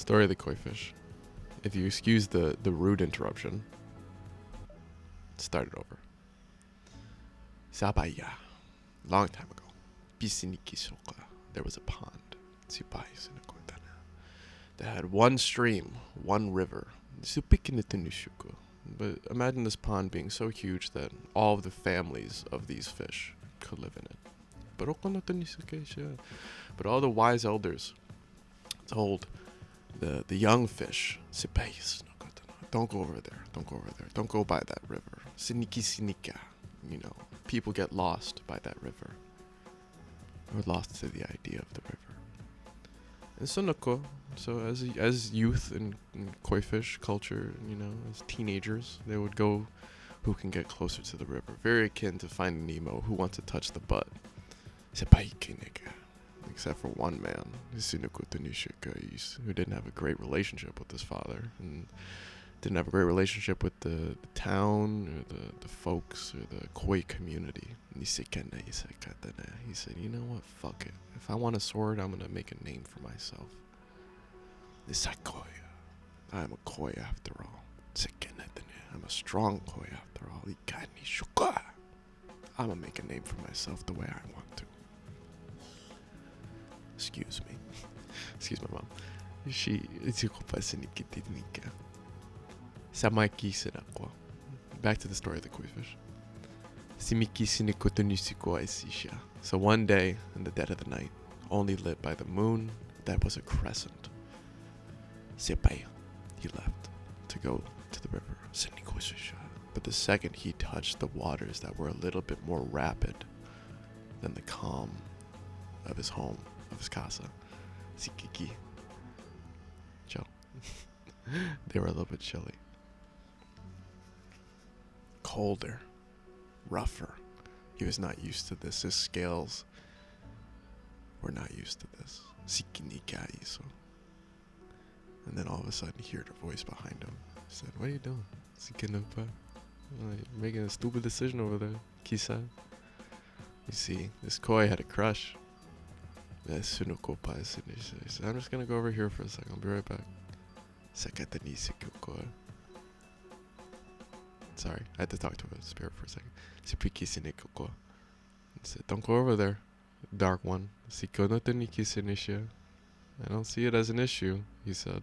Story of the koi fish. If you excuse the rude interruption, start it over. Sabaya. Long time ago. There was a pond. That had one stream, one river. But imagine this pond being so huge that all of the families of these fish could live in it. But all the wise elders told the young fish, don't go over there, don't go over there, don't go by that river. Sinika. People get lost by that river. Or lost to the idea of the river. And so as youth in koi fish culture, as teenagers, they would go who can get closer to the river. Very akin to Finding Nemo, who wants to touch the butt. Except for one man, who didn't have a great relationship with his father, and didn't have a great relationship with the town, or the folks, or the koi community. He said, you know what, fuck it. If I want a sword, I'm going to make a name for myself. I'm a koi after all. I'm a strong koi after all. I'm going to make a name for myself the way I want to. Excuse me. Excuse my mom. Back to the story of the koi fish. So one day, in the dead of the night, only lit by the moon that was a crescent, he left to go to the river. But the second he touched the waters that were a little bit more rapid than the calm of his home, of his casa, chill. They were a little bit chilly. Colder. Rougher. He was not used to this. His scales were not used to this. And then all of a sudden he heard a voice behind him. He said, "What are you doing? You're making a stupid decision over there, Kisa." You see, this koi had a crush. He said, "I'm just gonna go over here for a second. I'll be right back." Sorry, I had to talk to a spirit for a second. He said, "Don't go over there, dark one. I don't see it as an issue," he said.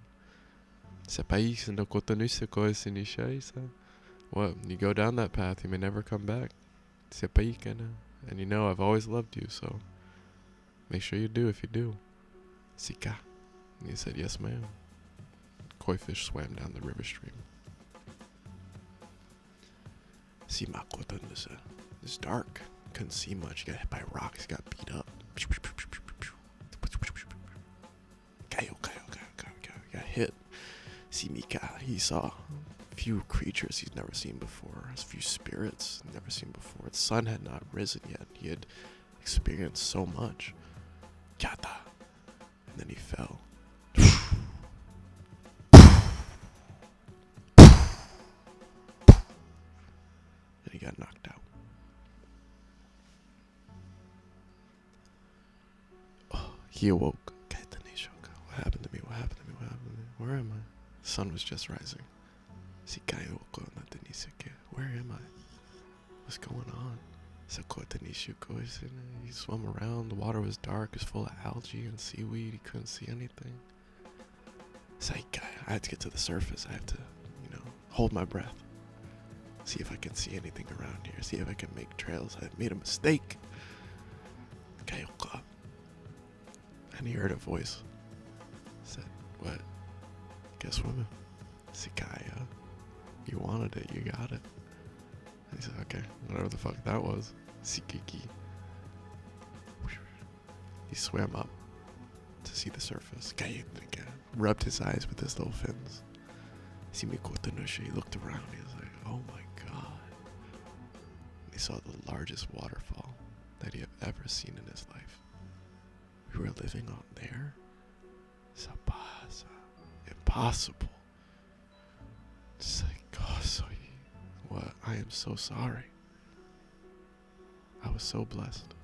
What? You go down that path, you may never come back. And I've always loved you, so make sure you do if you do. And he said, "Yes, ma'am." Koi fish swam down the river stream. It's dark. Couldn't see much. Got hit by rocks. Got beat up. Got hit. He saw a few creatures he'd never seen before. A few spirits he'd never seen before. The sun had not risen yet. He had experienced so much. And then he fell. And he got knocked out. He awoke. What happened to me? What happened to me? What happened to me? Where am I? The sun was just rising. Where am I? What's going on? He swam around. The water was dark. It was full of algae and seaweed. He couldn't see anything. I had to get to the surface. I had to, hold my breath. See if I can see anything around here. See if I can make trails. I made a mistake. And he heard a voice. Said, "What? Guess swimming." Sikaya. You wanted it, you got it. And he said, "Okay, whatever the fuck that was." Sikiki. He swam up to see the surface. Rubbed his eyes with his little fins. He looked around. He was like, "Oh my god." And he saw the largest waterfall that he had ever seen in his life. We were living on there? Sabasa. Impossible. What? I am so sorry. I was so blessed.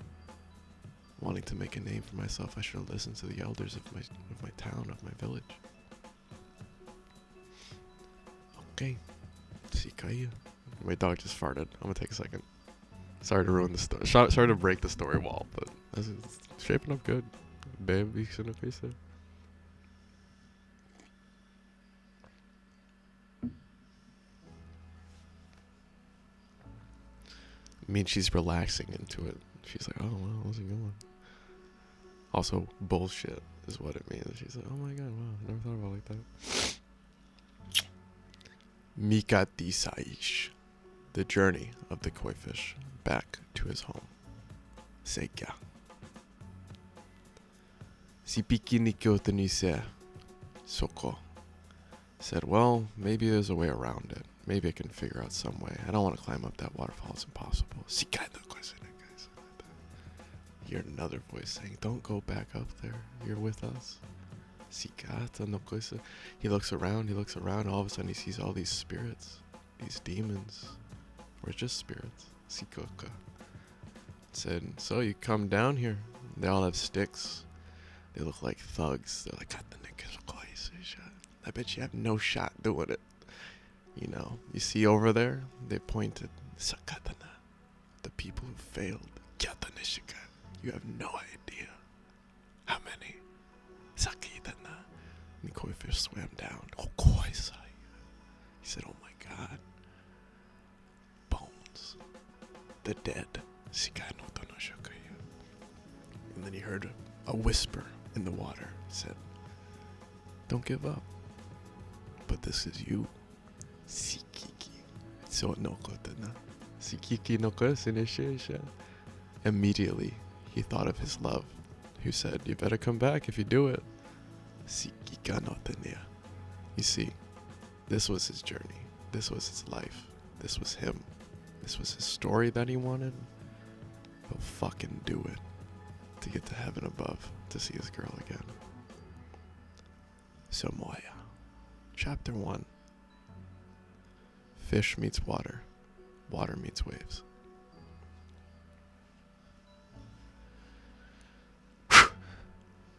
Wanting to make a name for myself, I should have listened to the elders of my town, of my village. okay. Sikaya. My dog just farted. I'm gonna take a second. Sorry to ruin the story. Sorry to break the story wall, but it's shaping up good. Baby, okay, sir. I mean, she's relaxing into it. She's like, oh, wow, how's it going? Also, bullshit is what it means. She's like, oh my god, wow, never thought about it like that. Mikati Saish. The journey of the koi fish back to his home. Seikya. Sipiki ni kyoto ni se. Soko. Said, well, maybe there's a way around it. Maybe I can figure out some way. I don't want to climb up that waterfall. It's impossible. You heard another voice saying, don't go back up there. You're with us. He looks around. All of a sudden he sees all these spirits. These demons. Or just spirits. Sikoka. Said, so you come down here. They all have sticks. They look like thugs. They're like, I bet you have no shot doing it. You know, you see over there, they pointed, Sakatana, the people who failed. Kyatanishika, you have no idea. How many? Sakitana. And the koi fish swam down. Okoisai. He said, oh my god. Bones. The dead. Sikai no tonoshakayu. And then he heard a whisper in the water. He said, don't give up. But this is you. Sikiki. So no kotana. Sikiki no koseneshisha. Immediately, he thought of his love, who said, you better come back if you do it. Sikika no tenia. You see, this was his journey. This was his life. This was him. This was his story that he wanted. He'll fucking do it to get to heaven above, to see his girl again. Samoya. Chapter 1. Fish meets water. Water meets waves.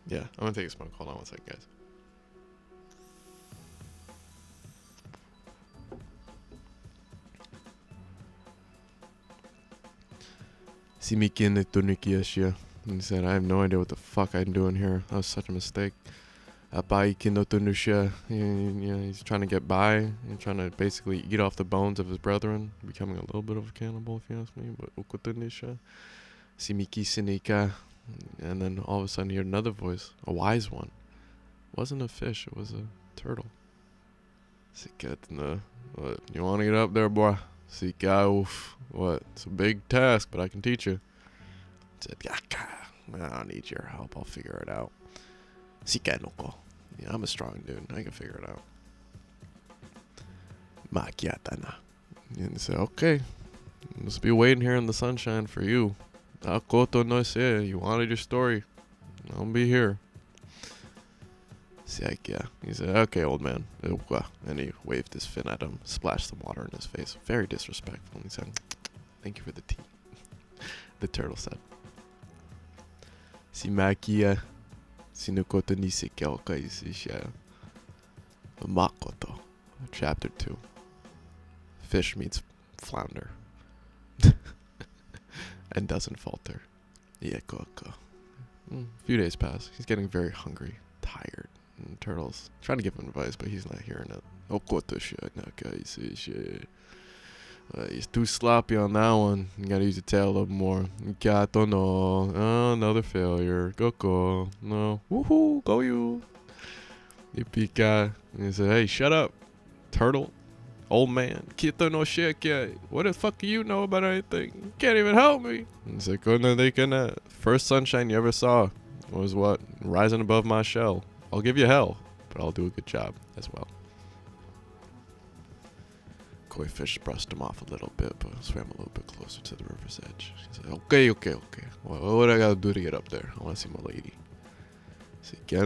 Yeah, I'm gonna take a smoke. Hold on one second, guys. He said, I have no idea what the fuck I'm doing here. That was such a mistake. He's trying to get by. He's trying to basically eat off the bones of his brethren, becoming a little bit of a cannibal, if you ask me. But Ukutunisha, Simiki Sinika, and then all of a sudden he heard another voice, a wise one. It wasn't a fish, it was a turtle. Siketna, what? You want to get up there, boy? Sika, oof. What? It's a big task, but I can teach you. Said, Yaka, I don't need your help. I'll figure it out. Sikanoko. Yeah, I'm a strong dude. I can figure it out. Makiatana. And he said, okay. Must be waiting here in the sunshine for you. Akoto no se. You wanted your story. I'll be here. Siakia. He said, okay, old man. And he waved his fin at him, splashed some water in his face. Very disrespectful. He said, thank you for the tea. The turtle said. Simakia. Sinukoto Nisekelka Isisha. Makoto. Chapter 2. Fish meets flounder. And doesn't falter. Iekoko. A few days pass. He's getting very hungry, tired. And Turtle's trying to give him advice, but he's not hearing it. Okoto Shanaka Isisha. He's too sloppy on that one. You gotta use your tail a little more. Gato no. Oh, another failure. Go. No. Woohoo. Go you. Ipika. And he said, hey, shut up. Turtle. Old man. Kito no sheke. What the fuck do you know about anything? You can't even help me. And he's like, first sunshine you ever saw was what? Rising above my shell. I'll give you hell, but I'll do a good job as well. Koi fish brushed him off a little bit, but swam a little bit closer to the river's edge. He said, okay. Well, what do I gotta do to get up there? I wanna see my lady. He said, you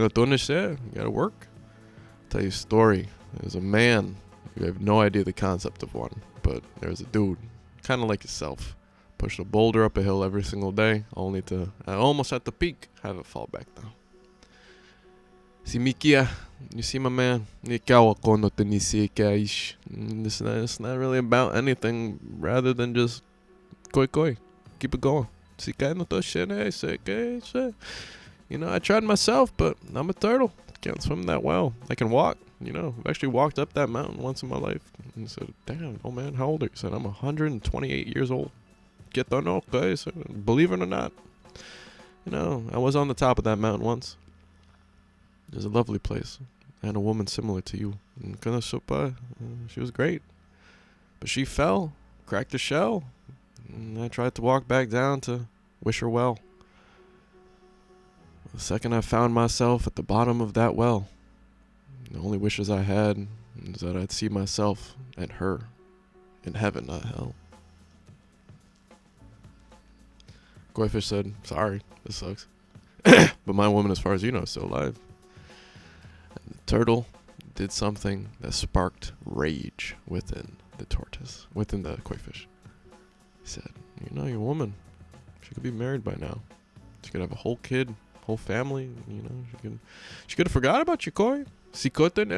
gotta work. I'll tell you a story. There's a man. You have no idea the concept of one, but there's a dude, kind of like yourself. Pushed a boulder up a hill every single day, only to, almost at the peak, have it fall back down. Si Mikia, you see my man, ikaw ako no tinisika-ish. It's not really about anything rather than just koi koi. Keep it going. Sika no to shene, seke, she. You know, I tried myself, but I'm a turtle. Can't swim that well. I can walk. You know, I've actually walked up that mountain once in my life. And said, damn, oh man, how old are you? He said, I'm 128 years old. Get the no, guys. Believe it or not. You know, I was on the top of that mountain once. It was a lovely place. I had a woman similar to you. She was great. But she fell, cracked her shell. And I tried to walk back down to wish her well. The second I found myself at the bottom of that well, the only wishes I had was that I'd see myself and her in heaven, not hell. Koi said, sorry, this sucks. But my woman, as far as you know, is still alive. And the turtle did something that sparked rage within the tortoise, within the koi fish. He said, you know, your woman, she could be married by now. She could have a whole kid, whole family, you know, she could have forgot about you, koi. She could have, you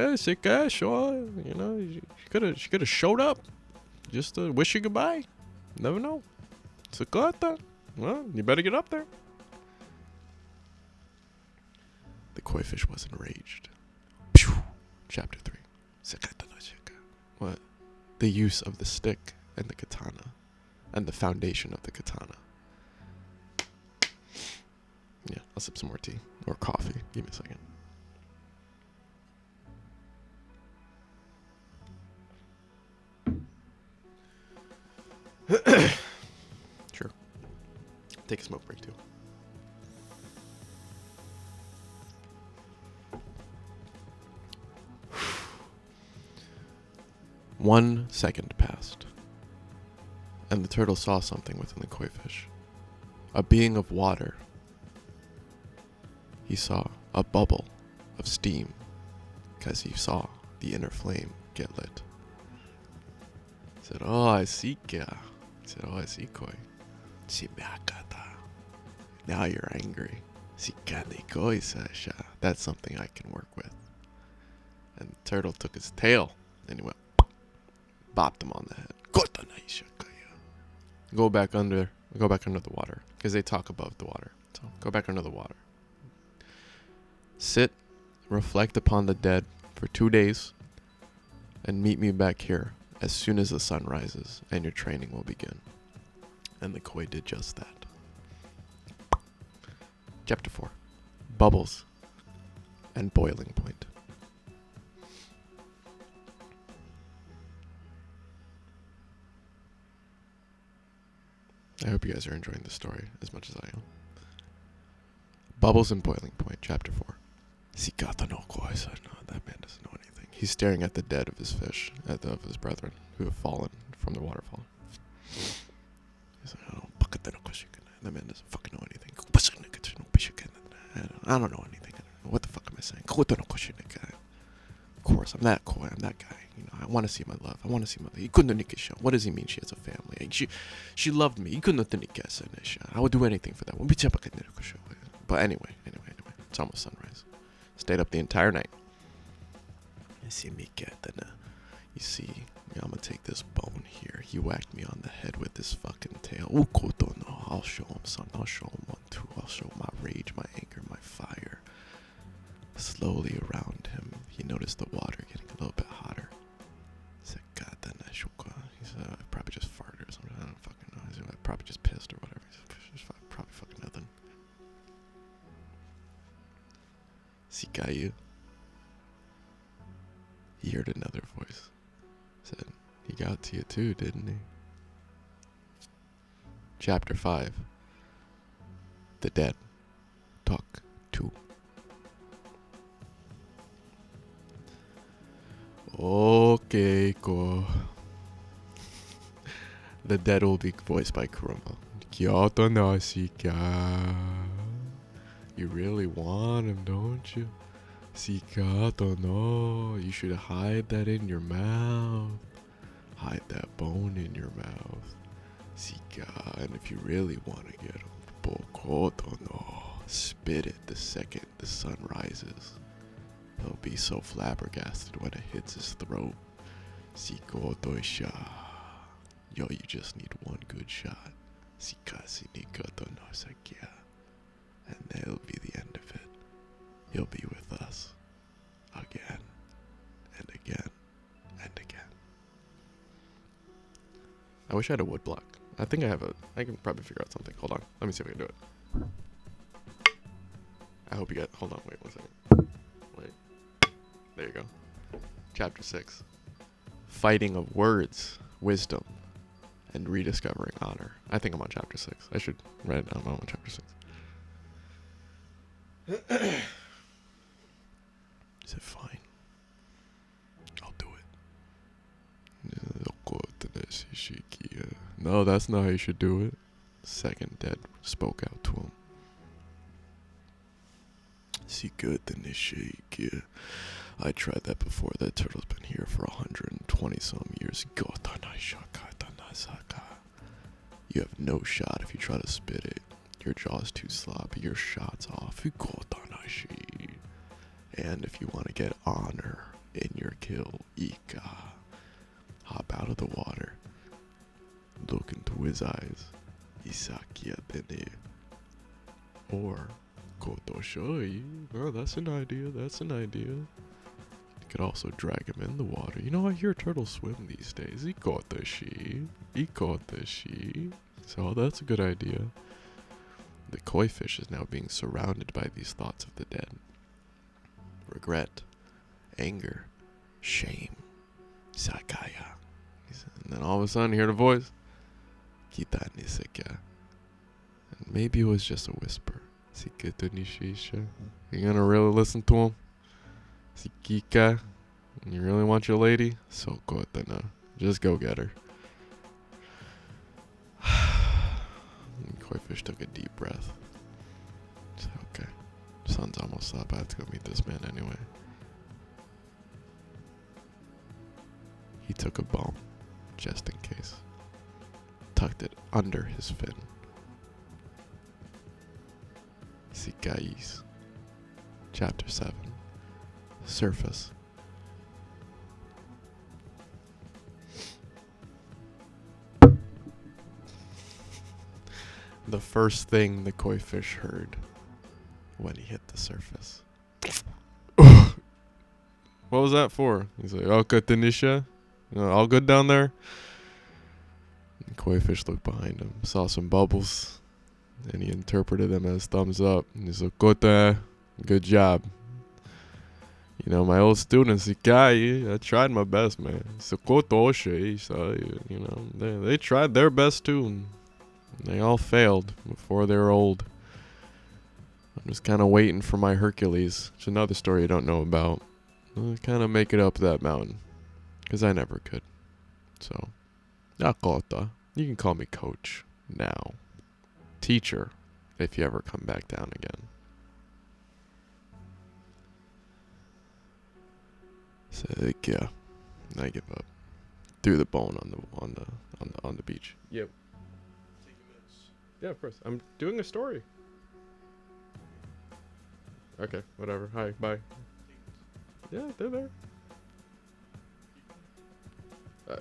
know, she could have showed up just to wish you goodbye. Never know. Sikota. Well, you better get up there. The koi fish was enraged. Chapter 3. What? The use of the stick and the katana, and the foundation of the katana. Yeah, I'll sip some more tea or coffee. Give me a second. Sure. Take a smoke break too. One second passed, and the turtle saw something within the koi fish. A being of water. He saw a bubble of steam, because he saw the inner flame get lit. He said, oh, I see kya. He said, oh, I see koi. Now you're angry. That's something I can work with. And the turtle took his tail, and he went, bopped him on the head. Go back under the water, because they talk above the water. So go back under the water. Sit, reflect upon the dead for 2 days, and meet me back here as soon as the sun rises, and your training will begin. And the koi did just that. Chapter 4. Bubbles and boiling point. I hope you guys are enjoying the story as much as I am. Bubbles and boiling point, chapter 4. Sikata no koi said, no, that man doesn't know anything. He's staring at the dead of his fish, of his brethren who have fallen from the waterfall. He's like, that man doesn't fucking know anything. I don't know anything. What the fuck am I saying? Of course, I'm that koi. I'm that guy. You know, I want to see my love. I want to see my love. What does he mean she has a family? She loved me. I would do anything for that one. But anyway. It's almost sunrise. Stayed up the entire night. You see, I'm gonna take this bone here. He whacked me on the head with this fucking tail. I'll show him something. I'll show him one too. I'll show him my rage, my anger, my fire. Slowly around him, he noticed the water getting a little bit hotter. He said, God, he said, I probably just farted or something. I don't fucking know. He said, I probably just pissed or whatever. He said, probably fucking nothing. Sikayu. He heard another voice. Said, he got to you too, didn't he? Chapter 5. The dead talk to. Okay, go. The dead will be voiced by Kuruma. Kyoto no shika. You really want him, don't you? Sikato no. You should hide that in your mouth. Hide that bone in your mouth. Sika. And if you really want to get him, Bokoto no. Spit it the second the sun rises. He'll be so flabbergasted when it hits his throat. Sikotoisha. Yo, you just need one good shot. Sikasinikatonosakia. And that'll be the end of it. You'll be with us. Again. And again. And again. I wish I had a wood block. I think I can probably figure out something. Hold on. Let me see if I can do it. I hope you get, hold on, wait 1 second. Wait. There you go. Chapter 6. Fighting of words, wisdom, and rediscovering honor. I think I'm on chapter 6. I should write it down. I'm on chapter 6. Is it fine? I'll do it. No, that's not how you should do it. Second dead spoke out to him. I tried that before. That turtle's been here for 120 some years. You have no shot if you try to spit it. Your jaw's too sloppy. Your shot's off. And if you want to get honor in your kill, hop out of the water. Look into his eyes. Or Kotoshoi. Oh, that's an idea. You could also drag him in the water. You know, I hear turtles swim these days. Ikotashi. So that's a good idea. The koi fish is now being surrounded by these thoughts of the dead. Regret, anger, shame, sakaya. And then all of a sudden, you hear the voice. Kita niseka. And maybe it was just a whisper. Siketa nishisha. You gonna really listen to him? Sikika. You really want your lady? So good, then just go get her. Koi fish took a deep breath. Said, okay, sun's almost up. I have to go meet this man anyway. He took a bone, just in case. Tucked it under his fin. Sikais. Chapter 7. Surface. The first thing the koi fish heard when he hit the surface. What was that for? He's like, "Oh, Katanisha? All good down there?" The koi fish looked behind him, saw some bubbles, and he interpreted them as thumbs up. And he's like, "Kota, good job. You know, my old students, I tried my best, man. So you know, they tried their best too, and they all failed before they were old. I'm just kind of waiting for my Hercules. It's another story you don't know about. I'll kind of make it up that mountain, because I never could. So, Nakota. You can call me Coach now. Teacher, if you ever come back down again." So yeah, I give up. Threw the bone on the beach. Yep. Yeah, of course. I'm doing a story. Okay, whatever. Hi, bye. Yeah, they're there.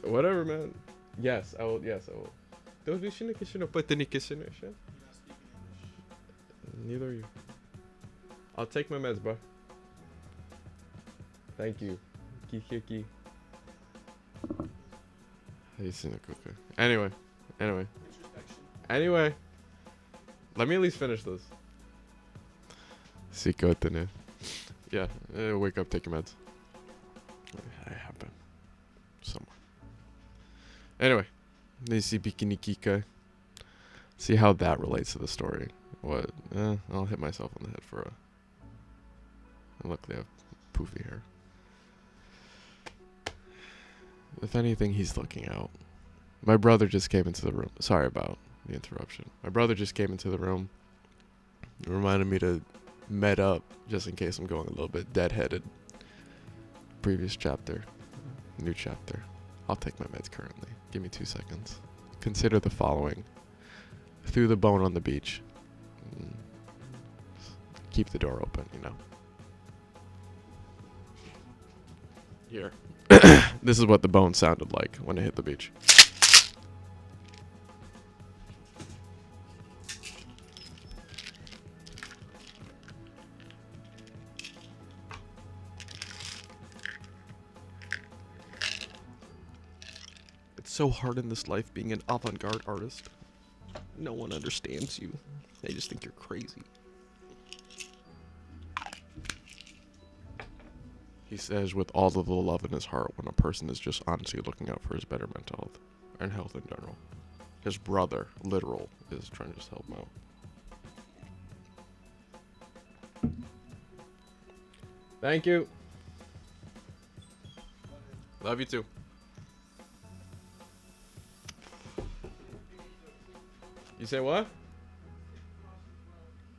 Whatever, man. Yes, I will. Yes, I will. Neither are you. I'll take my meds, bro. Thank you. Kikiki. Anyway. Let me at least finish this. Yeah, wake up, take your meds. I happen. Somewhere. Anyway. See how that relates to the story. What? I'll hit myself on the head for a... Look, they have poofy hair. If anything, he's looking out. My brother just came into the room. Sorry about the interruption. My brother just came into the room. It reminded me to med up, just in case I'm going a little bit deadheaded. Previous chapter. New chapter. I'll take my meds currently. Give me 2 seconds. Consider the following. Threw the bone on the beach. Keep the door open, you know. Here. This is what the bone sounded like when it hit the beach. It's so hard in this life being an avant-garde artist. No one understands you. They just think you're crazy. He says with all of the love in his heart when a person is just honestly looking out for his better mental health and health in general. His brother, literal, is trying to just help him out. Thank you. Love you too. You say what?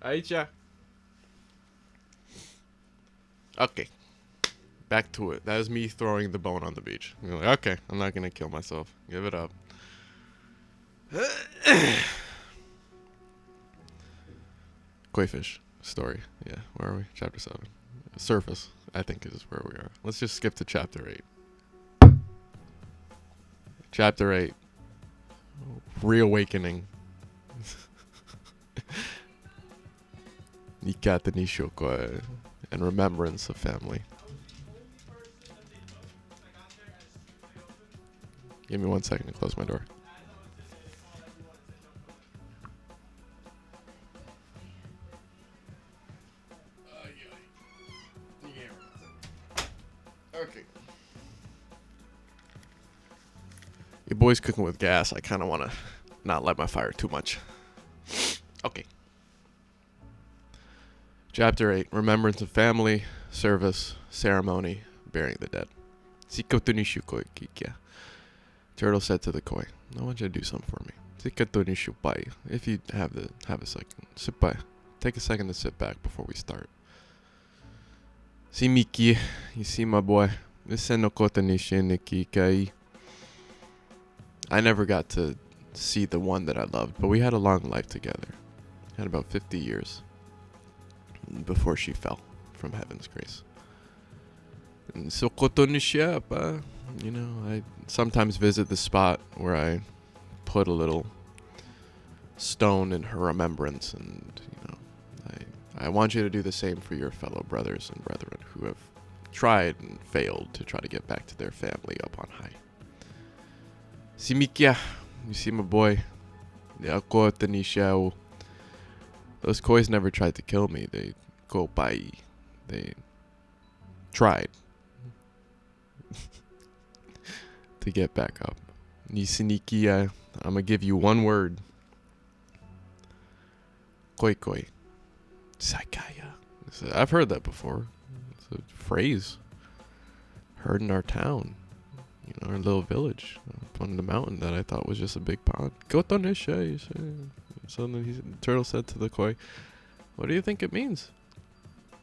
Aicha. Okay. Back to it. That is me throwing the bone on the beach. You're like, okay, I'm not gonna kill myself. Give it up. Koi fish story. Yeah, where are we? Chapter 7. Surface, I think, is where we are. Let's just skip to chapter 8. Chapter 8. Reawakening. Nikata Nishoko and remembrance of family. Give me 1 second to close my door. Okay. Your boy's cooking with gas. I kind of want to not light my fire too much. Okay. Chapter 8. Remembrance of family, service, ceremony, burying the dead. Turtle said to the koi, I want you to do something for me. If you have a second. Sit by. Take a second to sit back before we start. See Miki, you see my boy. I never got to see the one that I loved, but we had a long life together. Had about 50 years before she fell from heaven's grace. And so you know, I sometimes visit the spot where I put a little stone in her remembrance, and you know, I want you to do the same for your fellow brothers and brethren who have tried and failed to try to get back to their family up on high. Simikia, you see my boy. Those kois never tried to kill me. They go by. They tried to get back up. Nisinikia, I'm gonna give you one word. Koi koi. Saikaya. I've heard that before. It's a phrase heard in our town, you know, our little village up on the mountain that I thought was just a big pond. Kotonisha, you say. So the turtle said to the koi, what do you think it means?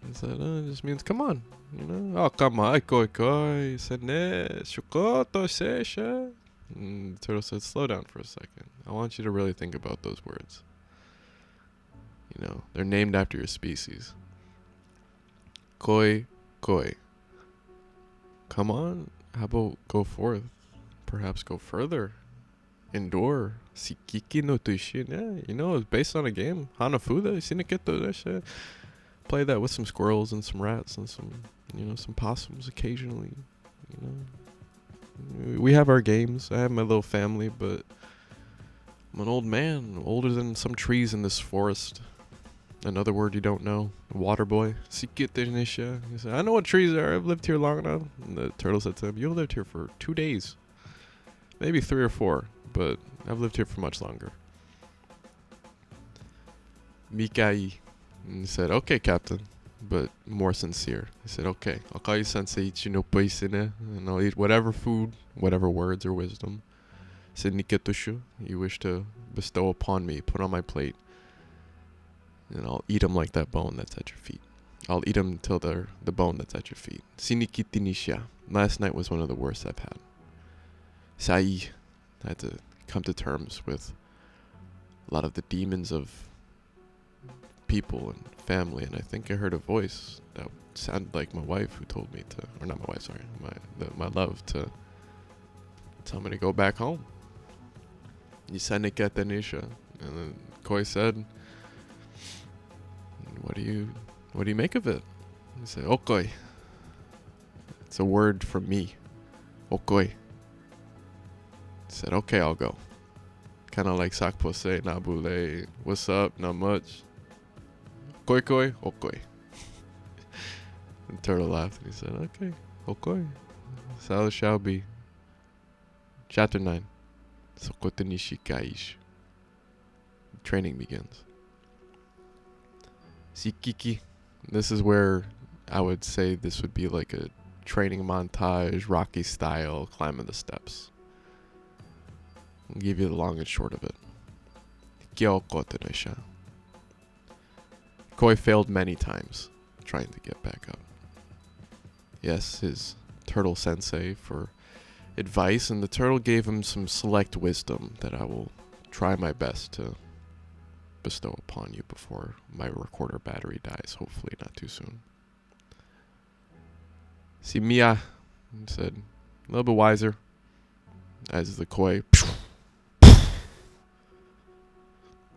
He said, it just means come on. You know, oh, come on, koi koi. He said, ne, shukoto seisha. And the turtle said, slow down for a second. I want you to really think about those words. You know, they're named after your species. Koi, koi. Come on, how about go forth? Perhaps go further. Endure. Shikiki no tuishin. Yeah, you know, it's based on a game. Hanafuda, Siniketo, that shit. Play that with some squirrels and some rats and some, you know, some possums occasionally. You know, we have our games. I have my little family, but I'm an old man, older than some trees in this forest. Another word you don't know, water boy. He said, I know what trees are. I've lived here long enough. And the turtle said to him, you've lived here for 2 days, maybe 3 or 4, but I've lived here for much longer. Mikai. And he said, okay, Captain, but more sincere. He said, okay, I'll call you Sensei Ichinopoisine, and I'll eat whatever food, whatever words or wisdom. He said, Niketushu, you wish to bestow upon me, put on my plate, and I'll eat them like that bone that's at your feet. I'll eat them till they're the bone that's at your feet. Sinikitinisha. Last night was one of the worst I've had. Sai. I had to come to terms with a lot of the demons of people and family, and I think I heard a voice that sounded like my wife who told me to, or not my wife, sorry, my love, to tell me to go back home. Yisanika Tanisha. And then Koi said, what do you make of it? He said, Okoi. It's a word from me. Okoi. He said, okay, I'll go. Kind of like Sakpose, Nabule, what's up, not much. Koi koi, okoi. And Turtle laughed and he said, okay, okoi. So it shall be. Chapter 9. Sokotanishi Kaish. Training begins. Sikiki. This is where I would say this would be like a training montage, Rocky style, climbing the steps. I'll give you the long and short of it. Kyokotanisha. Koi failed many times trying to get back up. Yes, his turtle sensei for advice, and the turtle gave him some select wisdom that I will try my best to bestow upon you before my recorder battery dies, hopefully not too soon. See, Mia said, a little bit wiser, as the koi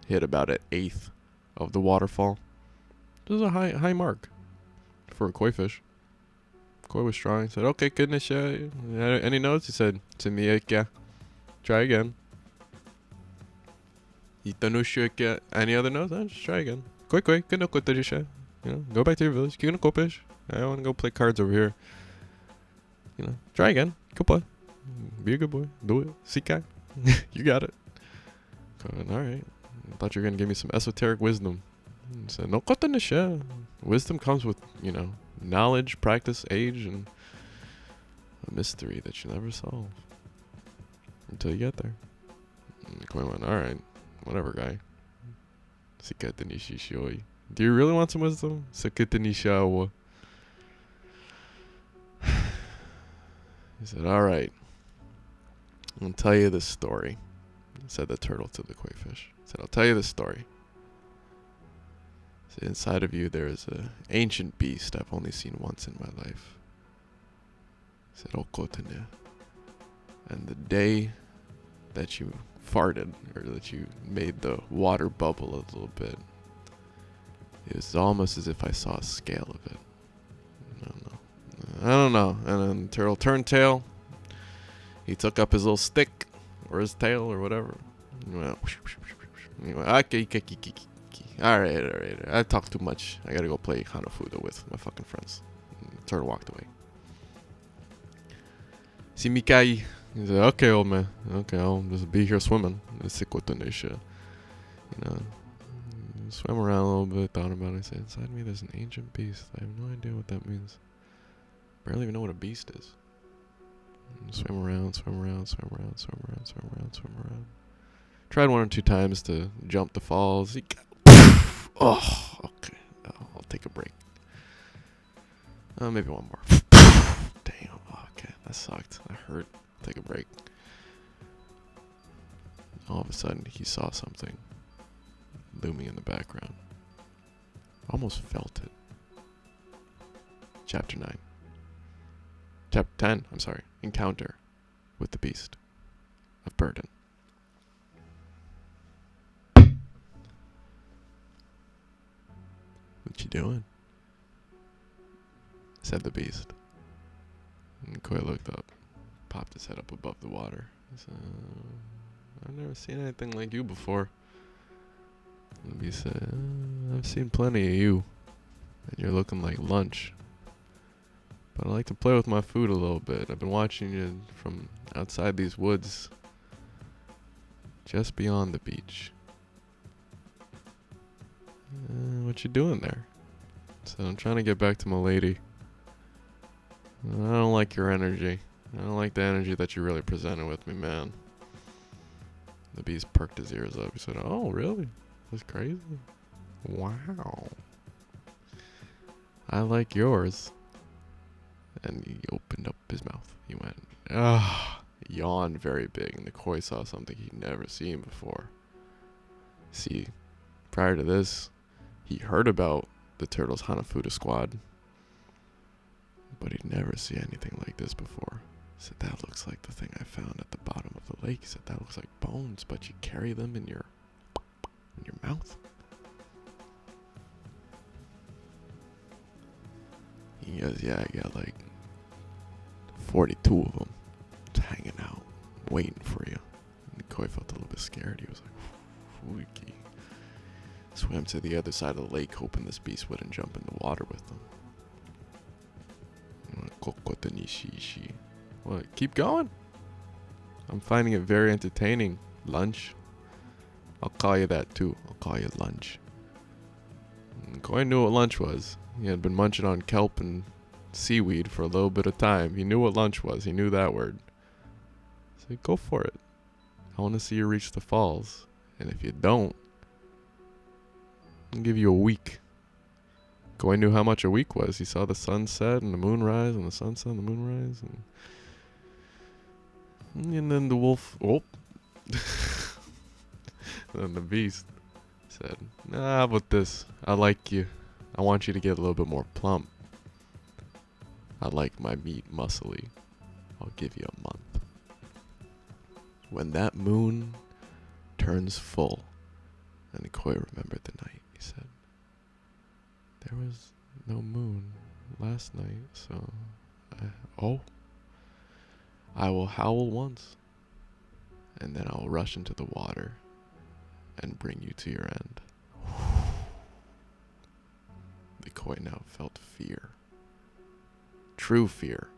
hit about an eighth of the waterfall. This is a high mark for a koi fish. Koi was strong. He said, okay, goodness, any notes? He said, to Mia, try again. Itanusha, any other notes? Just try again. Koi, go back to your village. I don't want to go play cards over here. Try again. Good boy. Be a good boy. Do it. Sikai. You got it. Alright. I thought you were going to give me some esoteric wisdom. He said, no kotanisha. Wisdom comes with, knowledge, practice, age, and a mystery that you never solve. Until you get there. And the Koi went, alright. Whatever, guy. Do you really want some wisdom? He said, alright. I'll tell you this story. Said the turtle to the koi fish. He said, I'll tell you this story. He said, inside of you there is an ancient beast I've only seen once in my life. He said, Okotane. And the day that you farted, or that you made the water bubble a little bit, it was almost as if I saw a scale of it. I don't know. And then turtle turned tail. He took up his little stick, or his tail, or whatever. He went, okay, alright. I talk too much. I gotta go play Hanafuda with my fucking friends. And the turtle walked away. See Mikai. He said, okay, old man. Okay, I'll just be here swimming. Swam around a little bit, thought about it. I said, inside me there's an ancient beast. I have no idea what that means. Barely even know what a beast is. Swim around. Tried one or two times to jump the falls. Oh, okay. I'll take a break. Maybe one more. Damn. Okay, that sucked. That hurt. Take a break. All of a sudden, he saw something looming in the background. Almost felt it. Chapter 9. Chapter 10, I'm sorry. Encounter with the beast of burden. What you doing? Said the beast. And Koi looked up, popped his head up above the water. He said, I've never seen anything like you before. And the beast said, I've seen plenty of you, and you're looking like lunch. But I like to play with my food a little bit. I've been watching you from outside these woods, just beyond the beach. What you doing there? So I'm trying to get back to my lady. I don't like your energy. I don't like the energy that you really presented with me, man. The beast perked his ears up. He said, oh, really? That's crazy. Wow. I like yours. And he opened up his mouth. He went, yawned very big. And the koi saw something he'd never seen before. See, prior to this, He heard about the turtles' Hanafuda squad, but he'd never seen anything like this before. He said, that looks like the thing I found at the bottom of the lake. He said, that looks like bones, but you carry them in your mouth. He goes, yeah, I got like 42 of them just hanging out, waiting for you. And Koi felt a little bit scared. He was like, freaky. Swam to the other side of the lake, hoping this beast wouldn't jump in the water with them. What? Keep going? I'm finding it very entertaining. Lunch? I'll call you that too. I'll call you lunch. Koi knew what lunch was. He had been munching on kelp and seaweed for a little bit of time. He knew what lunch was. He knew that word. So go for it. I want to see you reach the falls. And if you don't, I'll give you a week. Koi knew how much a week was. He saw the sunset and the moonrise and the sunset and the moonrise. And then the wolf... Oh. Then the beast said, nah, how about this? I like you. I want you to get a little bit more plump. I like my meat muscly. I'll give you a month. When that moon turns full, and Koi remembered the night, he said, there was no moon last night, so I will howl once, and then I will rush into the water and bring you to your end. The Koi now felt fear. True fear.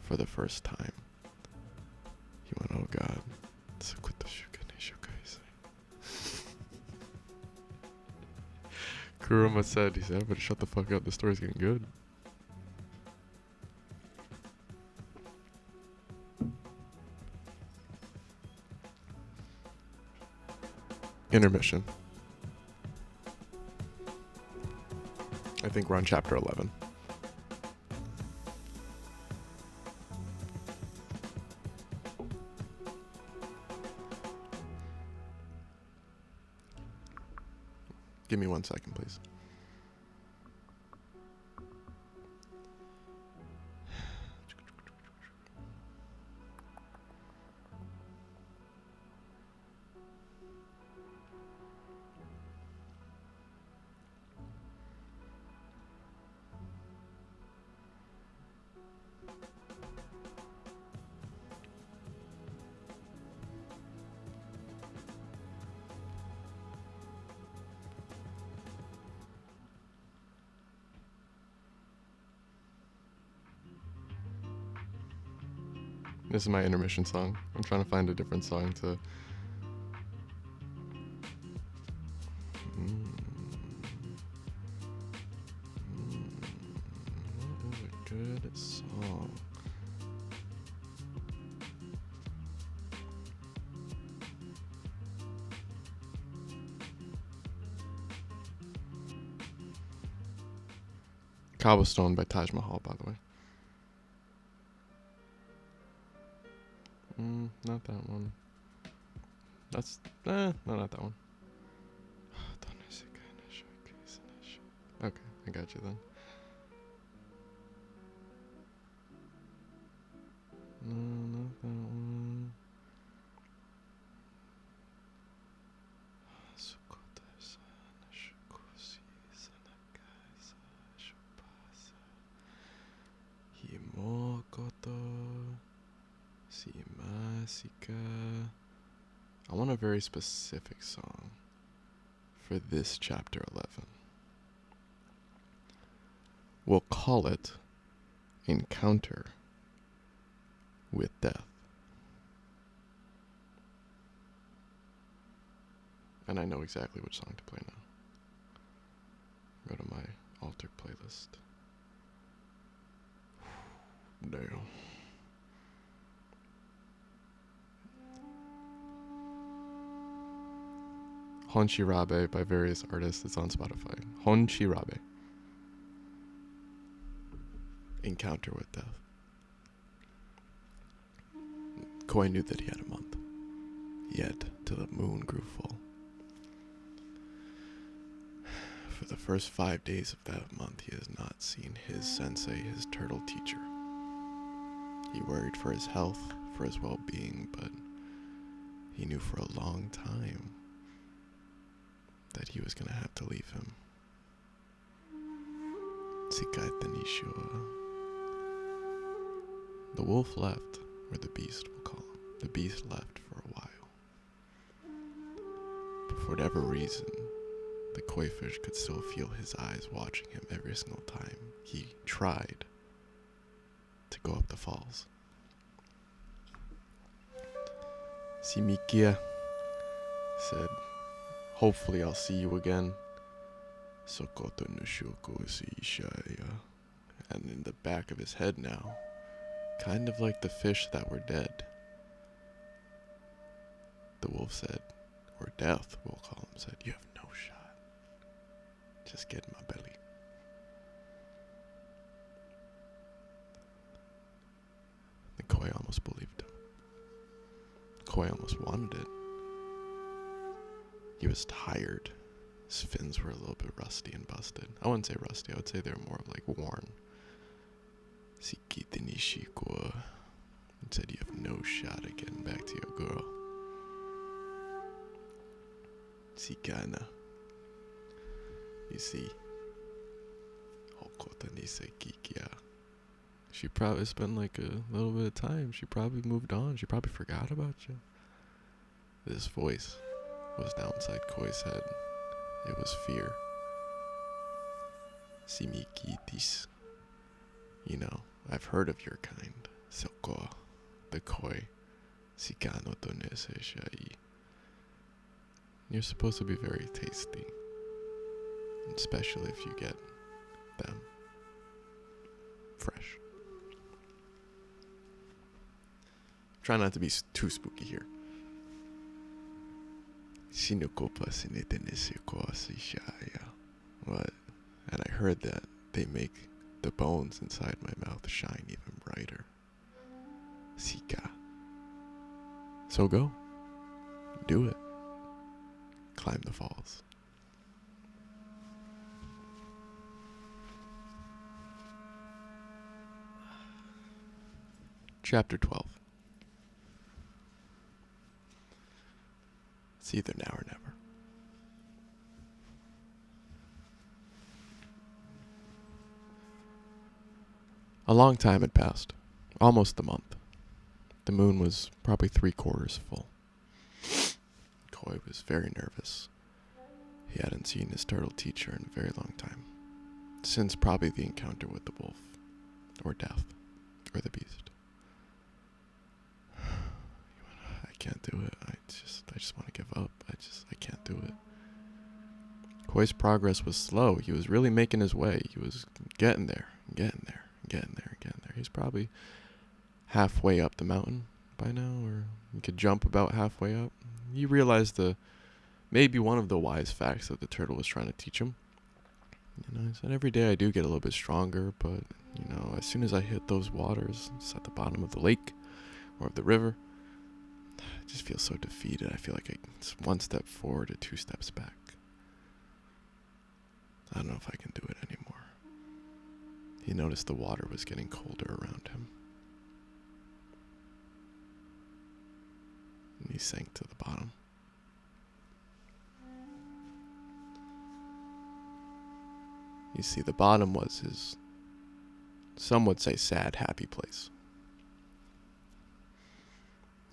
For the first time. He went, oh God. Kuruma said, he said, I better shut the fuck up. This story's getting good. Intermission. I think we're on chapter 11. Give me 1 second, please. This is my intermission song. I'm trying to find a different song to... What is a good song? Cobblestone by Taj Mahal, by the way. Not that one. That's... no, not that one. Okay, I got you then. No, not that one. I want a very specific song for this chapter 11. We'll call it Encounter with Death. And I know exactly which song to play now. Go to my altered playlist. Damn. Honshirabe by various artists. It's on Spotify. Honshirabe. Encounter with Death. Koi knew that he had a month. Yet, till the moon grew full. first 5 days of that month, he has not seen his sensei, his turtle teacher. He worried for his health, for his well-being, but he knew for a long time that he was going to have to leave him. The wolf left, or the beast, we'll call him. The beast left for a while. But for whatever reason, the koi fish could still feel his eyes watching him every single time he tried to go up the falls. Simikia said, hopefully I'll see you again. Sokoto nushoko seishaya. And in the back of his head now, kind of like the fish that were dead, the wolf said, or death, we'll call him, said, you have no shot. Just get in my belly. The koi almost believed him. Koi almost wanted it. He was tired. His fins were a little bit rusty and busted. I wouldn't say rusty, I would say they were more like worn. Sikite Nishiko said, you have no shot at getting back to your girl. Sikana. You see, Hokota Nisekikia. She probably spent like a little bit of time. She probably moved on. She probably forgot about you. This voice was down inside Koi's head. It was fear. Simikitis. You know, I've heard of your kind. Soko, the koi. Sikano to neseshai. You're supposed to be very tasty. Especially if you get them fresh. Try not to be too spooky here. What? And I heard that they make the bones inside my mouth shine even brighter. Sika. So go. Do it. Climb the falls. Chapter 12. It's either now or never. A long time had passed, almost a month. The moon was probably 3/4 full. Koi was very nervous. He hadn't seen his turtle teacher in a very long time, since probably the encounter with the wolf, or death, or the beast. I can't do it. I just want to give up. I can't do it. Koi's progress was slow. He was really making his way. He was getting there. He's probably halfway up the mountain by now, or he could jump about halfway up. He realized maybe one of the wise facts that the turtle was trying to teach him. You know, he said, every day I do get a little bit stronger, but, you know, as soon as I hit those waters, it's at the bottom of the lake or of the river, I just feel so defeated. I feel like it's one step forward or 2 steps back. I don't know if I can do it anymore. He noticed the water was getting colder around him. And he sank to the bottom. You see, the bottom was his, some would say, sad, happy place.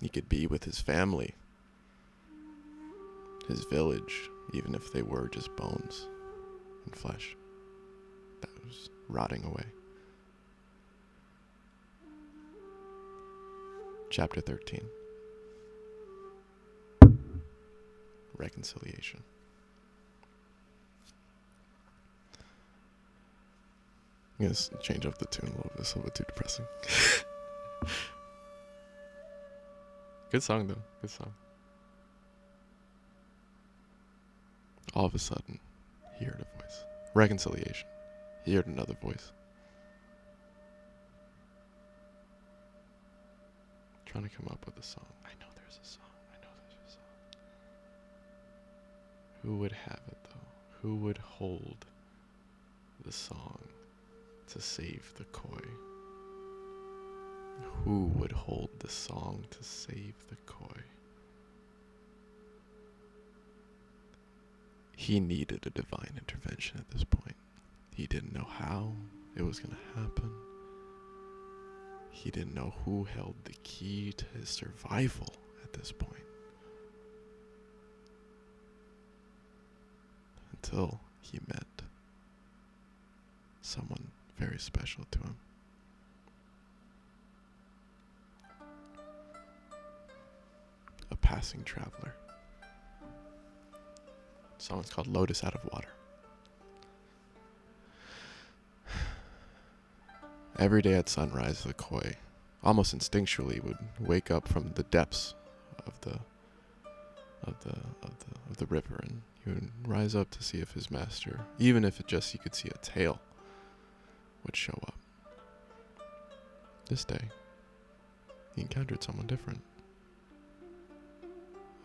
He could be with his family, his village, even if they were just bones and flesh that was rotting away. Chapter 13. Reconciliation. I'm going to change up the tune a little bit. It's a little bit too depressing. Good song, though. Good song. All of a sudden, he heard a voice. Reconciliation. He heard another voice. Trying to come up with a song. I know there's a song. Who would have it, though? Who would hold the song to save the koi? Who would hold the song to save the koi? He needed a divine intervention at this point. He didn't know how it was going to happen. He didn't know who held the key to his survival at this point. Until he met someone very special to him. A passing traveler. The song's called Lotus Out of Water. Every day at sunrise, the koi, almost instinctually, would wake up from the depths of the river, and he would rise up to see if his master, even if it just he could see a tail, would show up. This day, he encountered someone different.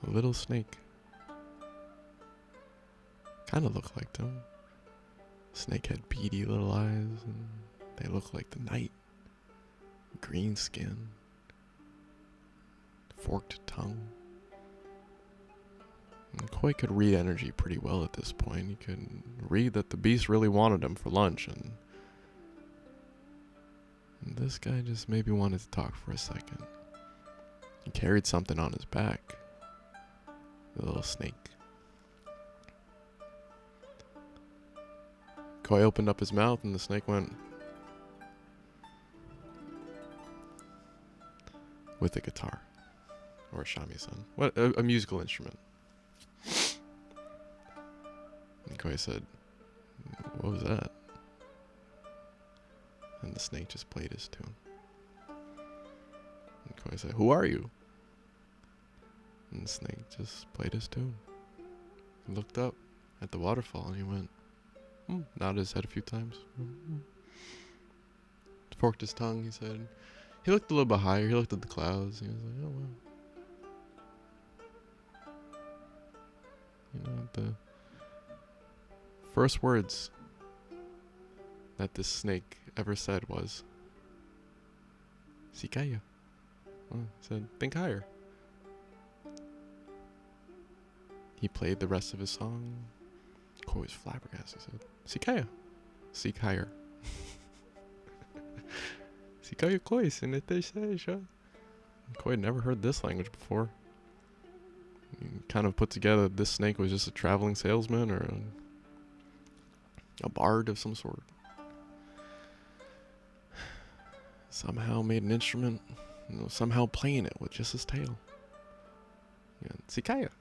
A little snake. Kind of looked like him. Snake had beady little eyes, and they looked like the night. Green skin. Forked tongue. And koi could read energy pretty well at this point. He could read that the beast really wanted him for lunch, and this guy just maybe wanted to talk for a second. He carried something on his back. The little snake. Koi opened up his mouth and the snake went with a guitar or a shamisen. What a musical instrument. And Koi said, "What was that?" And the snake just played his tune. And Koi said, "Who are you?" And the snake just played his tune. He looked up at the waterfall and he went, nodded his head a few times. Forked his tongue, he said. He looked a little bit higher. He looked at the clouds. He was like, "Oh, wow." You know, the first words that this snake ever said was, "Sikaya." He said, "Think higher." He played the rest of his song. Koi was flabbergasted. He said, "Sikaya. Seek higher." Sikaya koi sinete. Koi had never heard this language before. He kind of put together this snake was just a traveling salesman or a bard of some sort. Somehow made an instrument, somehow playing it with just his tail. Sikaya.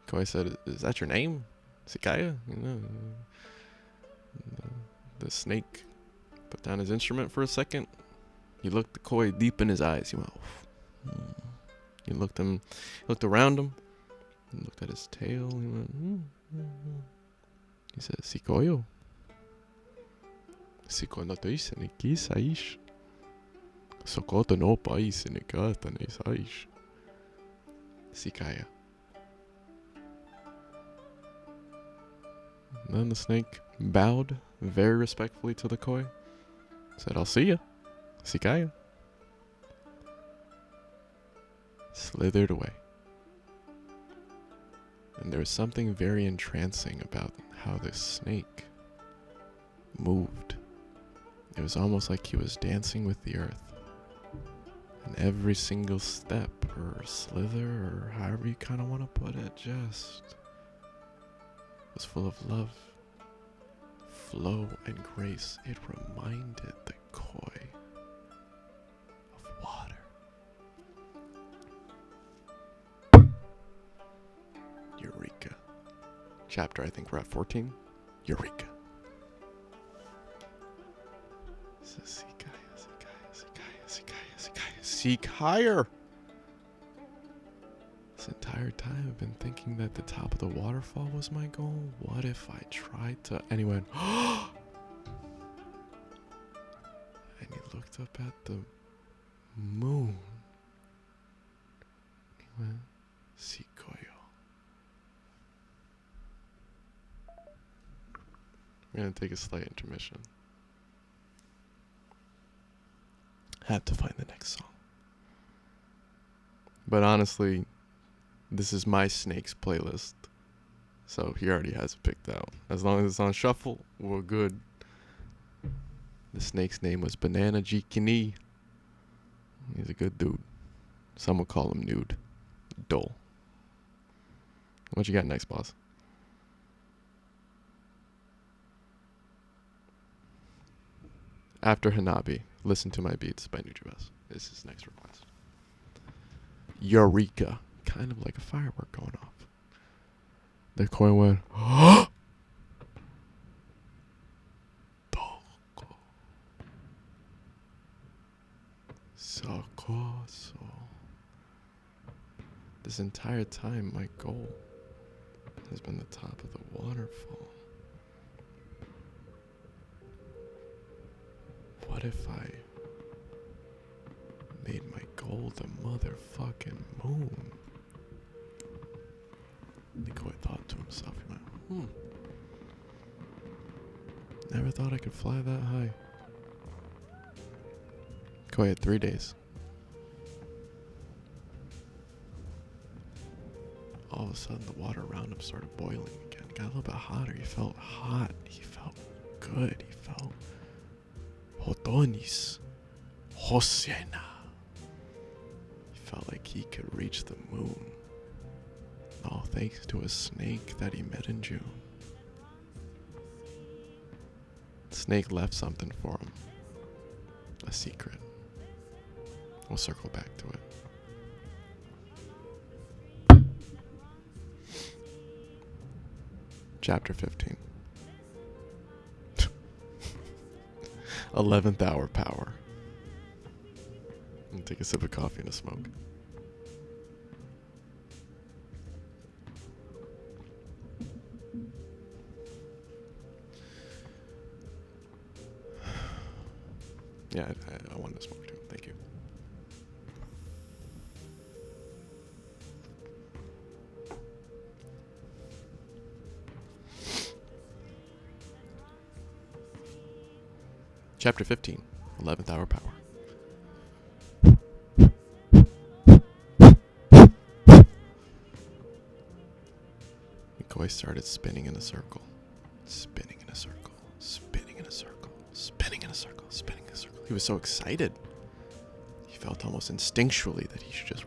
Koi said, "Is that your name? Sikaya?" The snake put down his instrument for a second. He looked the koi deep in his eyes. He went, He looked around him. He looked at his tail. He went, He said, "Sikoyo. Siko no toise ni kisaish. Sokoto no pais ni kata ni saish." Sikaya. And then the snake bowed very respectfully to the koi. Said, "I'll see ya. Sikaya." Slithered away. And there was something very entrancing about how this snake moved. It was almost like he was dancing with the earth. And every single step or slither or however you kind of want to put it just was full of love, flow, and grace. It reminded the koi of water. Eureka. Chapter, I think we're at 14. Eureka. Seek higher. This entire time I've been thinking that the top of the waterfall was my goal. What if I tried to... And he went, and he looked up at the moon. He went, "Sikoyo." We're gonna take a slight intermission. Have to find the next song. But honestly, this is my Snakes playlist. So he already has it picked out. As long as it's on shuffle, we're good. The snake's name was Banana Jikini. He's a good dude. Some would call him Nude. Dole. What you got next, boss? After Hanabi, Listen to My Beats by Nujabes. This is his next request. Eureka. Kind of like a firework going off. The coin went, Dolo. Sakoso. This entire time, my goal has been the top of the waterfall. What if I made my goal the motherfucking moon? Nikoi thought to himself, he went, never thought I could fly that high. Koi had 3 days. All of a sudden, the water around him started boiling again. Got a little bit hotter. He felt hot. He felt good. He felt hotonis, hosena. He felt like he could reach the moon. All thanks to a snake that he met in June. The snake left something for him. A secret. We'll circle back to it. Chapter 15. 11th hour power. I'm gonna take a sip of coffee and a smoke. Yeah, I wanted to smoke too. Thank you. Chapter 15, 11th hour power. Nikoi started spinning in a circle. Spinning in a circle. Spinning in a circle. Spinning in a circle. Spinning in a circle. He was so excited. He felt almost instinctually that he should just...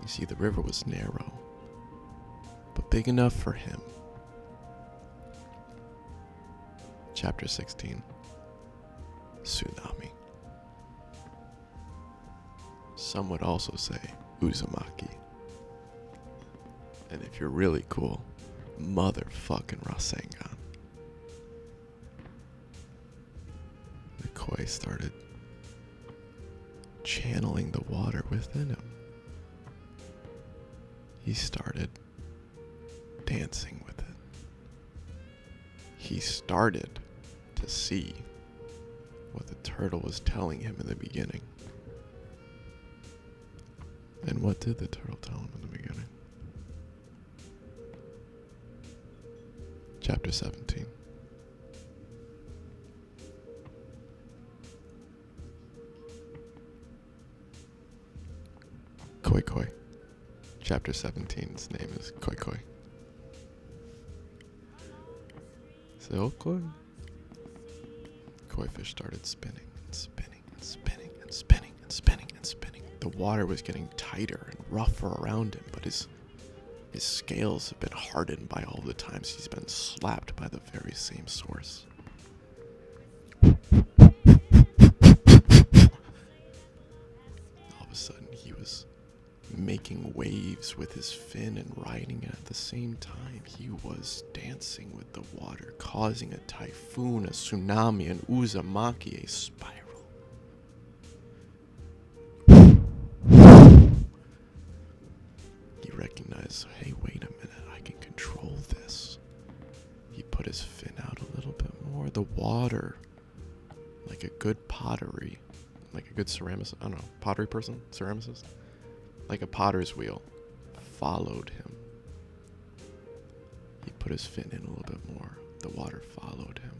You see, the river was narrow, but big enough for him. Chapter 16. Tsunami. Some would also say Uzumaki. And if you're really cool, motherfucking Rasengan. The koi started channeling the water within him. He started dancing with it. He started to see what the turtle was telling him in the beginning. And what did the turtle tell him in the beginning? Chapter 17. Koi Koi. Chapter 17's name is Koi Koi. So koi. Koi fish started spinning and spinning and spinning and spinning and spinning and spinning. The water was getting tighter and rougher around him, but his scales have been hardened by all the times he's been slapped by the very same source. All of a sudden, he was making waves with his fin and riding it at the same time. He was dancing with the water, causing a typhoon, a tsunami, an uzumaki, a spiral. He recognized, hey, wait a minute, I can control this. He put his fin out a little bit more. The water, like a good pottery, like a good ceramicist, I don't know, pottery person, ceramicist, like a potter's wheel, followed him. He put his fin in a little bit more. The water followed him.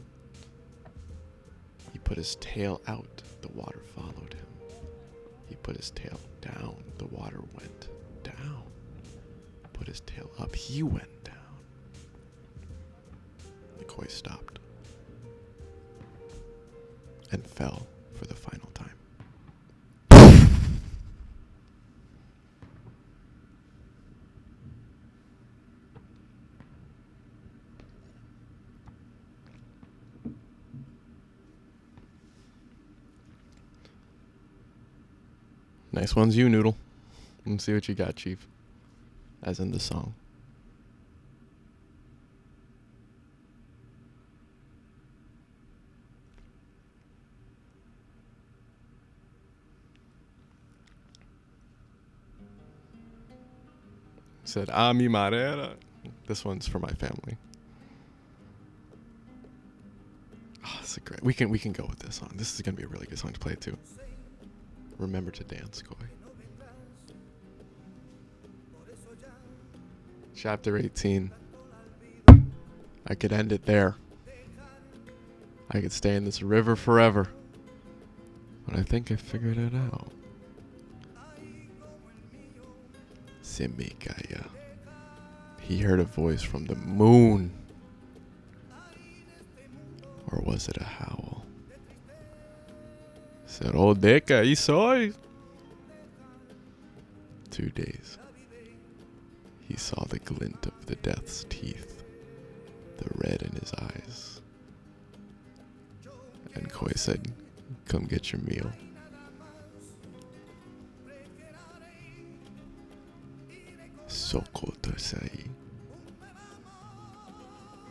He put his tail out. The water followed him. He put his tail down. The water went down. Put his tail up. He went down. The koi stopped and fell for the final time. Nice one's you, Noodle. Let's see what you got, Chief. As in the song. Said, mi madera. This one's for my family. Oh, this is great. We can go with this song. This is gonna be a really good song to play too. Remember to dance, Koi. Chapter 18. I could end it there. I could stay in this river forever. But I think I figured it out. Simikaya. He heard a voice from the moon. Or was it a howl? Said, "Oh, Deca, y soy." 2 days. He saw the glint of the death's teeth, the red in his eyes. And Koi said, "Come get your meal." Sokoto Sai.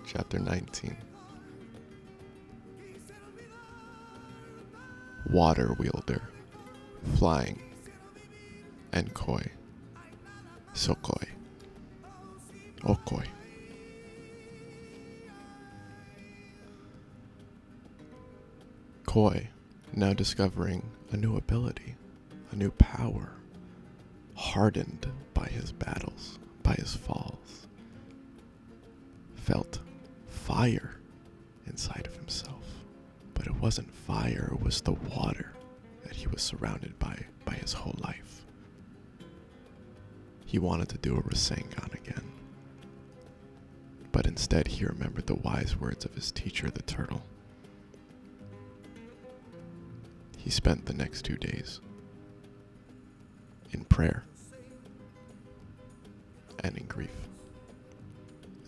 Chapter 19. Water wielder, flying, and Koi. Sokoi. Okoi. Koi, now discovering a new ability, a new power, hardened by his battles, by his falls, felt fire inside of himself. But it wasn't fire, it was the water that he was surrounded by his whole life. He wanted to do a Rasengan again. But instead he remembered the wise words of his teacher, the turtle. He spent the next 2 days in prayer and in grief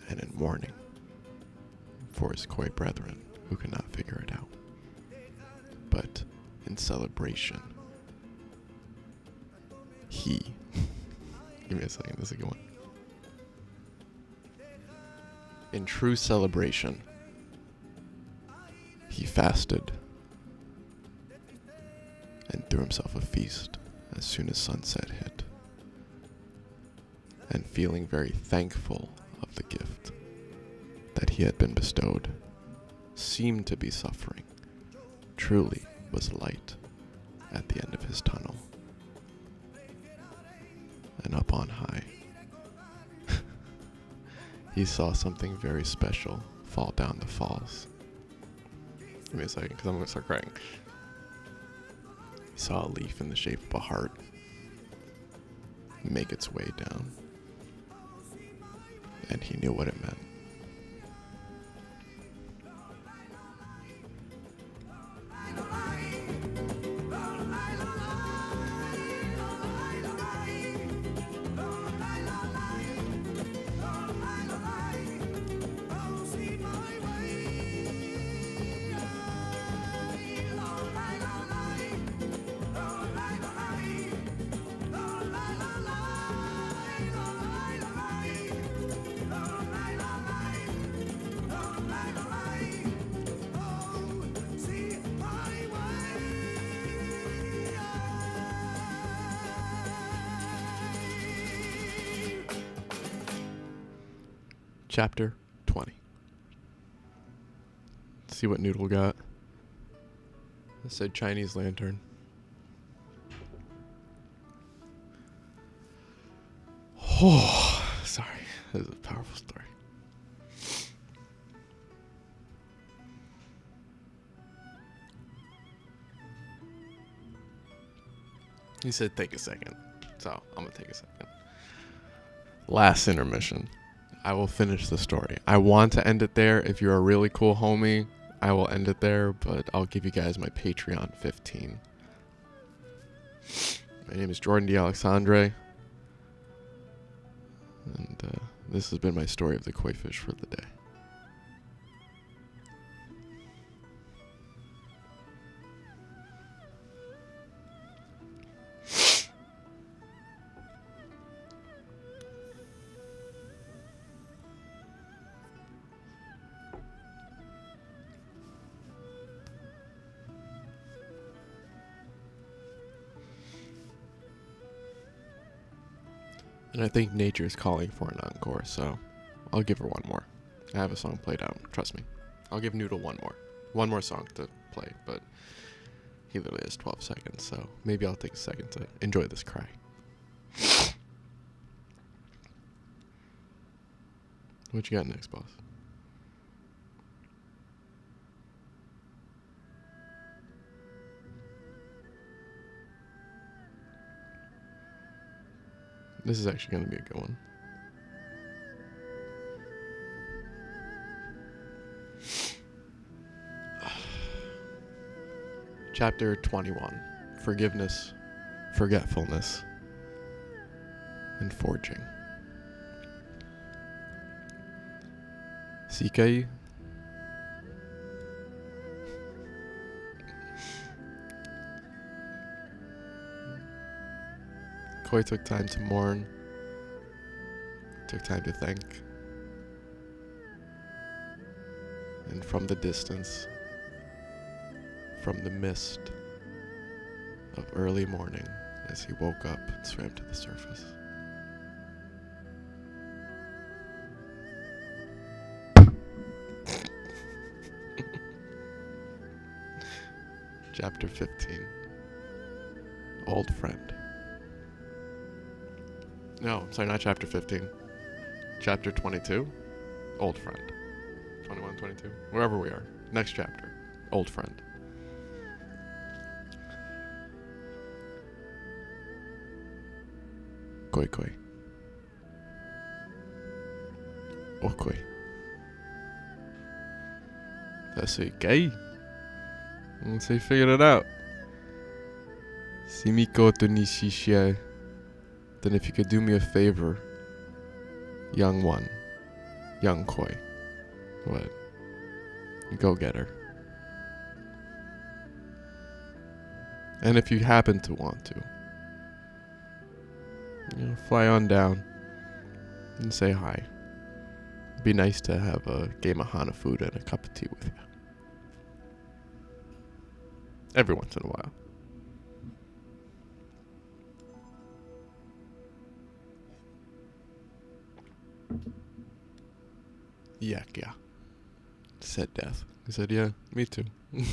and in mourning for his Koi brethren who could not figure it out. But in celebration, he... Give me a second, this is a good one. In true celebration, he fasted and threw himself a feast as soon as sunset hit. And feeling very thankful of the gift that he had been bestowed, seemed to be suffering, truly was light at the end of his tunnel. And up on high, he saw something very special fall down the falls. Give me a second, because I'm going to start crying. He saw a leaf in the shape of a heart make its way down. And he knew what it meant. Chapter 20. Let's see what Noodle got. It said Chinese lantern. Oh, sorry. This is a powerful story. He said take a second. So I'm going to take a second. Last intermission. I will finish the story. I want to end it there. If you're a really cool homie, I will end it there, but I'll give you guys my Patreon 15. My name is Jordan DeAlexandre, and this has been my story of the koi fish for the day. And I think nature is calling for an encore, so I'll give her one more. I have a song played out, trust me. I'll give Noodle one more. One more song to play, but he literally has 12 seconds, so maybe I'll take a second to enjoy this cry. What you got next, boss? This is actually going to be a good one. Chapter 21. Forgiveness, Forgetfulness, and Forging. Sikai. Koi took time to mourn, took time to thank, and from the distance, from the mist of early morning, as he woke up and swam to the surface, Chapter 15. Old Friend. No, I'm sorry, not chapter 15. Chapter 22. Old Friend. 21, 22. Wherever we are. Next chapter. Old Friend. Koi koi. Okoi. That's okay. Once I figured it out. Simiko to Nishishie. Then if you could do me a favor, young one, young koi, what? Go get her. And if you happen to want to, fly on down and say hi. It'd be nice to have a game of Hana food and a cup of tea with you. Every once in a while. Yeah. Said Death. He said, yeah, me too. I'm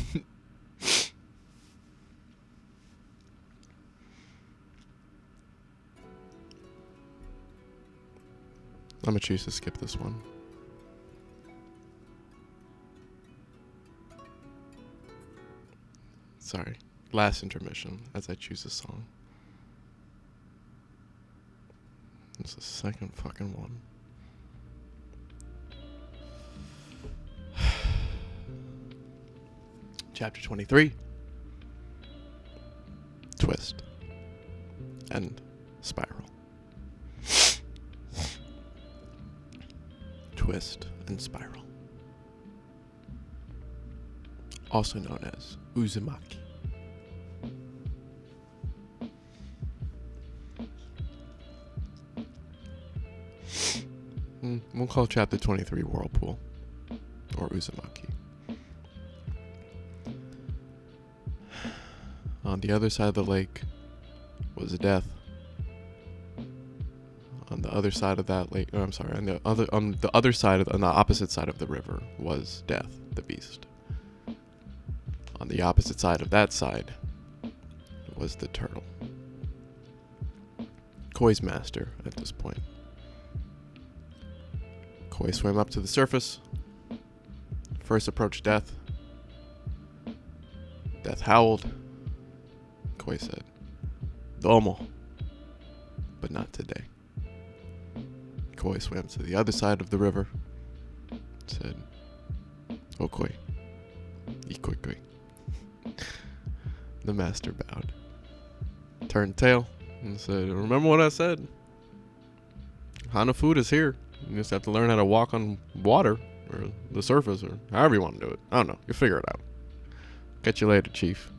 gonna choose to skip this one. Sorry. Last intermission as I choose a song. It's the second fucking one. Chapter 23. Twist. And Spiral. Twist and Spiral. Also known as Uzumaki. We'll call Chapter 23 Whirlpool. Or Uzumaki. On the other side of the lake was death. On the other side of that lake, on the opposite side of the river was Death, the beast. On the opposite side of that side was the turtle. Koi's master at this point. Koi swam up to the surface. First approached Death. Death howled. Koi said, Domo. But not today. Koi swam to the other side of the river. Said, Okoi. Ikoi. The master bowed. Turned tail and said, remember what I said? Hanafood is here. You just have to learn how to walk on water or the surface or however you want to do it. I don't know. You'll figure it out. Catch you later, Chief.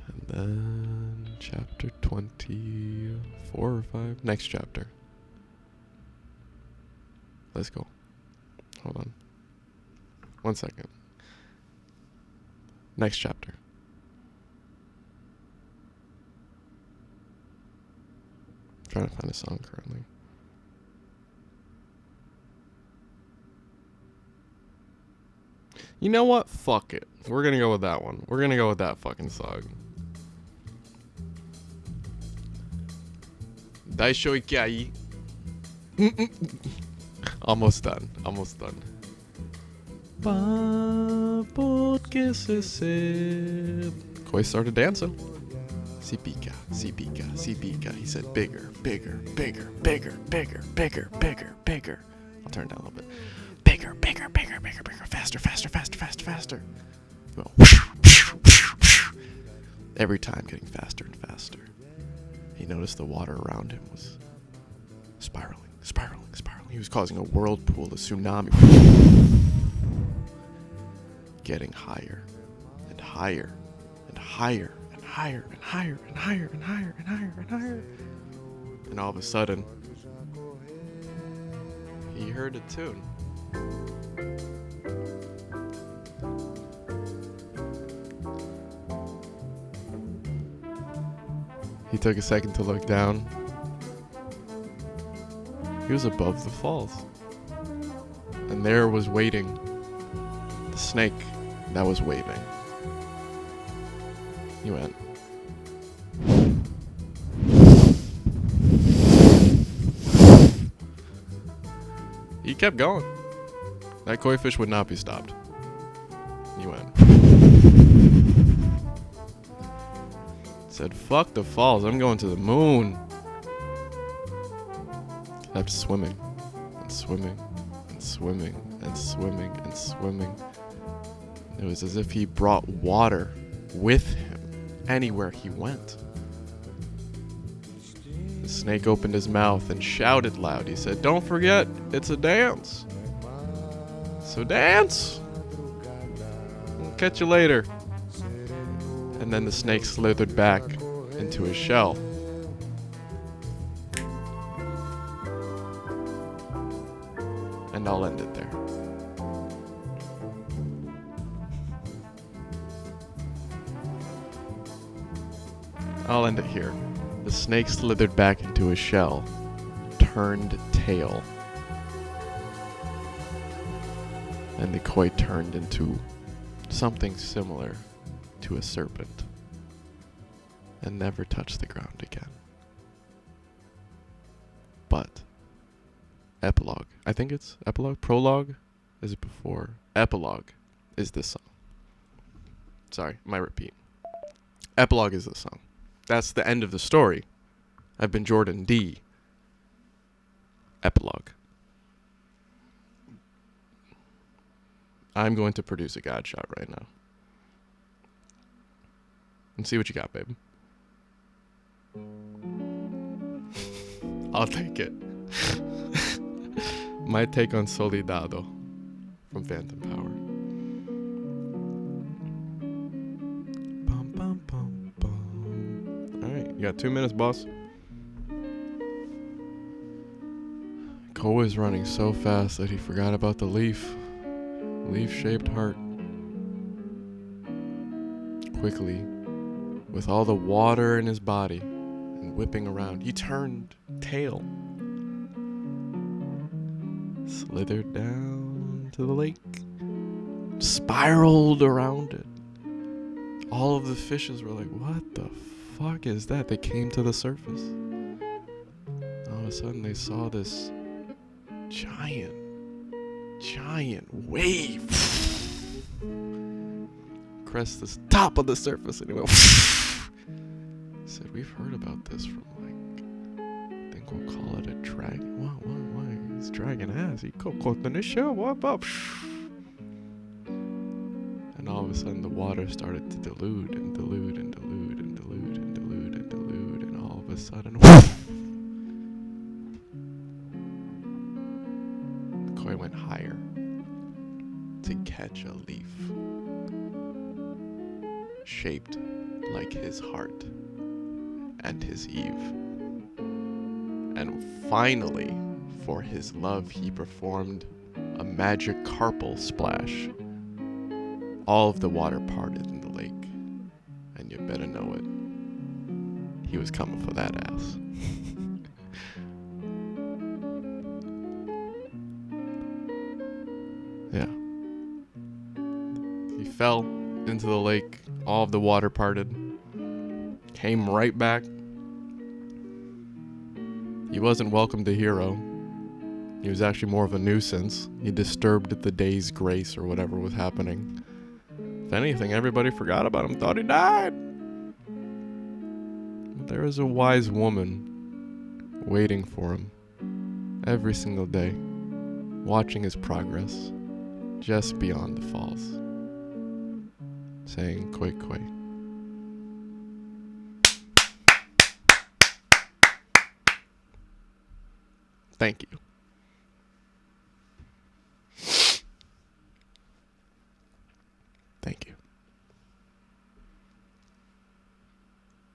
And then chapter 24 or 5. Next chapter. Let's go. Hold on. 1 second. Next chapter. I'm trying to find a song currently. You know what? Fuck it. We're gonna go with that one. We're gonna go with that fucking song. Daisho ikiai. Almost done. Koi started dancing. Sipika. He said bigger. I'll turn it down a little bit. Bigger. Faster. Well, every time getting faster and faster. He noticed the water around him was spiraling. He was causing a whirlpool, a tsunami. Getting higher and higher. And all of a sudden, he heard a tune. He took a second to look down. He was above the falls. And there was waiting the snake that was waving. He went. He kept going. That koi fish would not be stopped. He went. Said, fuck the falls, I'm going to the moon. Kept swimming. It was as if he brought water with him anywhere he went. The snake opened his mouth and shouted loud. He said, don't forget, it's a dance. So dance. I'll catch you later. And then the snake slithered back into his shell. And I'll end it there. I'll end it here. The snake slithered back into his shell, turned tail, and the koi turned into something similar to a serpent and never touched the ground again. But epilogue. I think it's epilogue? Prologue? Is it before? Epilogue is this song. Sorry, my repeat. Epilogue is this song. That's the end of the story. I've been Jordan D. Epilogue. I'm going to produce a God shot right now. And see what you got, babe. I'll take it. My take on Soledado from Phantom Power. Bum, bum, bum, bum. Alright, you got 2 minutes, boss. Cole is running so fast that he forgot about the leaf. Leaf-shaped heart. Quickly, with all the water in his body and whipping around, he turned tail. Slithered down to the lake. Spiraled around it. All of the fishes were like, what the fuck is that? They came to the surface. All of a sudden they saw this giant wave crest the top of the surface, and he went. Said, we've heard about this from, I think we'll call it a dragon. Why? He's dragging ass. He caught in the show. What up? And all of a sudden, the water started to dilute and dilute and dilute and dilute and dilute and dilute, and all of a sudden, the koi went higher to catch a leaf shaped like his heart and his Eve. And finally, for his love, he performed a magic carpal splash. All of the water parted in the lake, and you better know it. He was coming for that ass. Yeah. He fell into the lake, all of the water parted, came right back. He wasn't welcomed a hero. He was actually more of a nuisance. He disturbed the day's grace or whatever was happening. If anything, everybody forgot about him, thought he died. But there is a wise woman waiting for him every single day, watching his progress just beyond the falls, saying, "Koi koi." Thank you.